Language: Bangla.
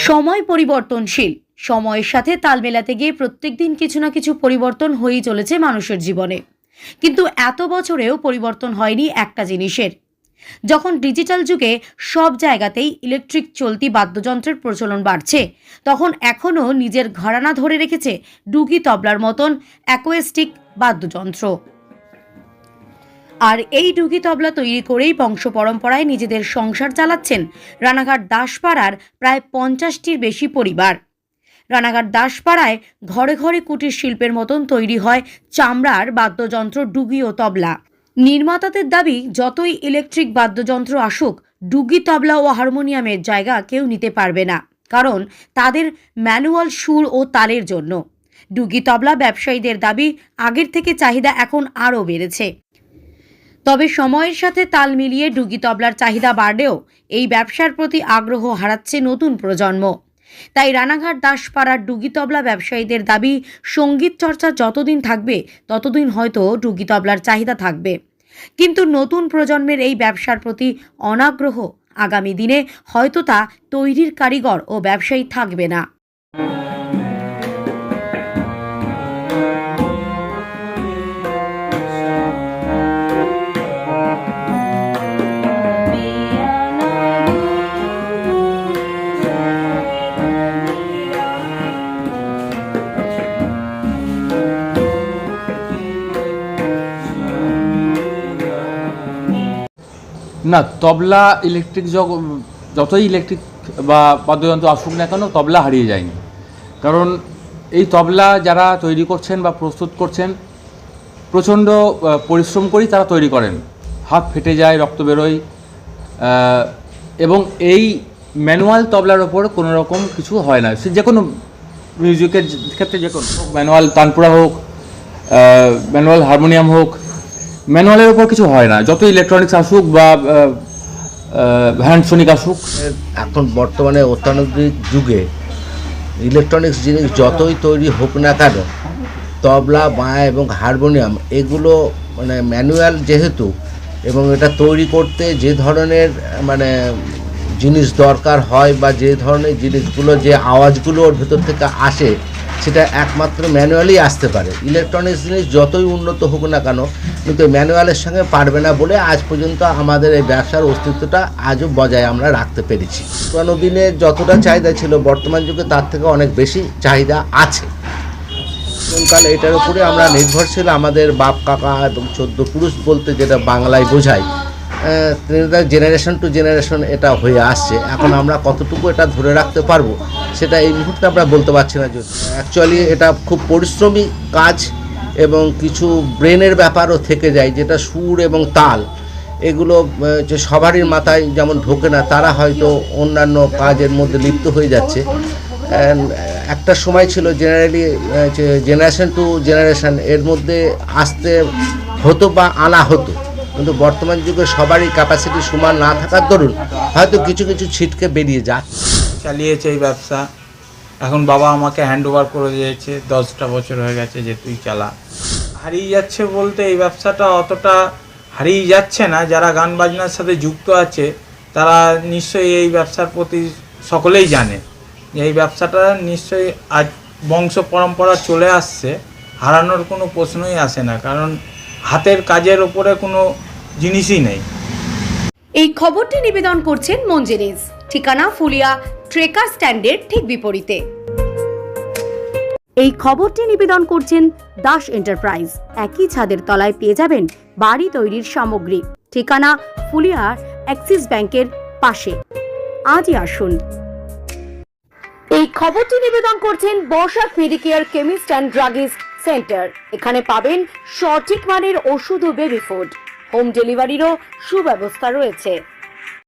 সময় পরিবর্তনশীল। সময়ের সাথে তাল মেলাতে গিয়ে প্রত্যেকদিন কিছু না কিছু পরিবর্তন হয়েই চলেছে মানুষের জীবনে। কিন্তু এত বছরেও পরিবর্তন হয়নি একটা জিনিসের। যখন ডিজিটাল যুগে সব জায়গাতেই ইলেকট্রিক চলতি বাদ্যযন্ত্রের প্রচলন বাড়ছে, তখন এখনও নিজের ঘরানা ধরে রেখেছে ডুগি তবলার মতন অ্যাকোয়েস্টিক বাদ্যযন্ত্র। আর এই ডুগি তবলা তৈরি করেই বংশ পরম্পরায় নিজেদের সংসার চালাচ্ছেন রানাঘাট দাসপাড়ার প্রায় 50টির বেশি পরিবার। রানাঘাট দাসপাড়ায় ঘরে ঘরে কুটির শিল্পের মতন তৈরি হয় চামড়ার বাদ্যযন্ত্র ডুগি ও তবলা। নির্মাতাদের দাবি, যতই ইলেকট্রিক বাদ্যযন্ত্র আসুক, ডুগি তবলা ও হারমোনিয়ামের জায়গা কেউ নিতে পারবে না, কারণ তাদের ম্যানুয়াল সুর ও তালের জন্য। ডুগি তবলা ব্যবসায়ীদের দাবি, আগের থেকে চাহিদা এখন আরও বেড়েছে। তবে সময়ের সাথে তাল মিলিয়ে ডুগি তবলার চাহিদা বাড়লেও এই ব্যবসার প্রতি আগ্রহ হারাচ্ছে নতুন প্রজন্ম। তাই রানাঘাট দাসপাড়ার ডুগি তবলা ব্যবসায়ীদের দাবি, সঙ্গীত চর্চা যতদিন থাকবে ততদিন হয়তো ডুগি তবলার চাহিদা থাকবে, কিন্তু নতুন প্রজন্মের এই ব্যবসার প্রতি অনাগ্রহ। আগামী দিনে হয়তো তা তৈরির কারিগর ও ব্যবসায়ী থাকবে না। না, তবলা ইলেকট্রিক যতই ইলেকট্রিক বা বাদ্যযন্ত্র আসুক না কেন, তবলা হারিয়ে যায়নি। কারণ এই তবলা যারা তৈরি করছেন বা প্রস্তুত করছেন, প্রচণ্ড পরিশ্রম করেই তারা তৈরি করেন। হাত ফেটে যায়, রক্ত বেরোয়, এবং এই ম্যানুয়াল তবলার ওপর কোনো রকম কিছু হয় না। সে যে কোনো মিউজিকের ক্ষেত্রে, যে কোনো ম্যানুয়াল তানপুরা হোক, ম্যানুয়াল হারমোনিয়াম হোক, ম্যানুয়ালের ওপর কিছু হয় না। যত ইলেকট্রনিক্স আসুক বা হ্যান্ডসোনিক আসুক, এখন বর্তমানে অত্যাধুনিক যুগে ইলেকট্রনিক্স জিনিস যতই তৈরি হোক না কেন, তবলা, বাঁয়া এবং হারমোনিয়াম এগুলো মানে ম্যানুয়াল যেহেতু, এবং এটা তৈরি করতে যে ধরনের জিনিস দরকার হয় বা যে ধরনের জিনিসগুলো, যে আওয়াজগুলো ওর ভেতর থেকে আসে, সেটা একমাত্র ম্যানুয়ালি আসতে পারে। ইলেকট্রনিক্স জিনিস যতই উন্নত হোক না কেন, কিন্তু ম্যানুয়ালের সঙ্গে পারবে না বলে আজ পর্যন্ত আমাদের এই ব্যবসার অস্তিত্বটা আজও বজায় আমরা রাখতে পেরেছি। পুরানো দিনে যতটা চাহিদা ছিল, বর্তমান যুগে তার থেকে অনেক বেশি চাহিদা আছে। কারণ এটার উপরে আমরা নির্ভরশীল। আমাদের বাপ, কাকা এবং 14 পুরুষ বলতে যেটা বাংলায় বোঝায়, জেনারেশন টু জেনারেশন এটা হয়ে আসছে। এখন আমরা কতটুকু এটা ধরে রাখতে পারবো সেটা এই মুহূর্তে আমরা বলতে পারছি না। যদি অ্যাকচুয়ালি এটা খুব পরিশ্রমী কাজ এবং কিছু ব্রেনের ব্যাপারও থেকে যায়, যেটা সুর এবং তাল এগুলো যে সবারই মাথায় যেমন ঢোকে না, তারা হয়তো অন্যান্য কাজের মধ্যে লিপ্ত হয়ে যাচ্ছে। একটা সময় ছিল জেনারেলি জেনারেশন টু জেনারেশন এর মধ্যে আসতে হতো বা আনা হতো, কিন্তু বর্তমান যুগে সবারই ক্যাপাসিটি সমান না থাকার দরুন হয়তো কিছু কিছু ছিটকে বেরিয়ে যাচ্ছে। চালিয়েছে এই ব্যবসা। এখন বাবা আমাকে হ্যান্ড ওভার করে দিয়েছে, 10টা বছর হয়ে গেছে যে তুই চালা। হারিয়ে যাচ্ছে বলতে এই ব্যবসাটা অতটা হারিয়ে যাচ্ছে না। যারা গান বাজনার সাথে যুক্ত আছে তারা নিশ্চয়ই এই ব্যবসার প্রতি সকলেই জানে যে এই ব্যবসাটা নিশ্চয়ই আজ বংশ পরম্পরা চলে আসছে, হারানোর কোনো প্রশ্নই আসে না, কারণ হাতের কাজের ওপরে কোনো জিনিসই নেই। এই খবরটি নিবেদন করছেন মঞ্জেরিজ, ঠিকানা ফুলিয়া ট্রেকার স্ট্যান্ডের ঠিক বিপরীতে। এই খবরটি নিবেদন করছেন দাস এন্টারপ্রাইজ। একই ছাদের তলায় পেয়ে যাবেন বাড়ি তৈরির সামগ্রী। ঠিকানা ফুলিয়া অ্যাক্সিস ব্যাংকের পাশে। আজই আসুন। এই খবরটি নিবেদন করছেন Barsha medicare chemist and druggist centre. এখানে পাবেন সঠিক মানের ওষুধ ও বেবি ফুড। হোম ডেলিভারিরও সুব্যবস্থা রয়েছে।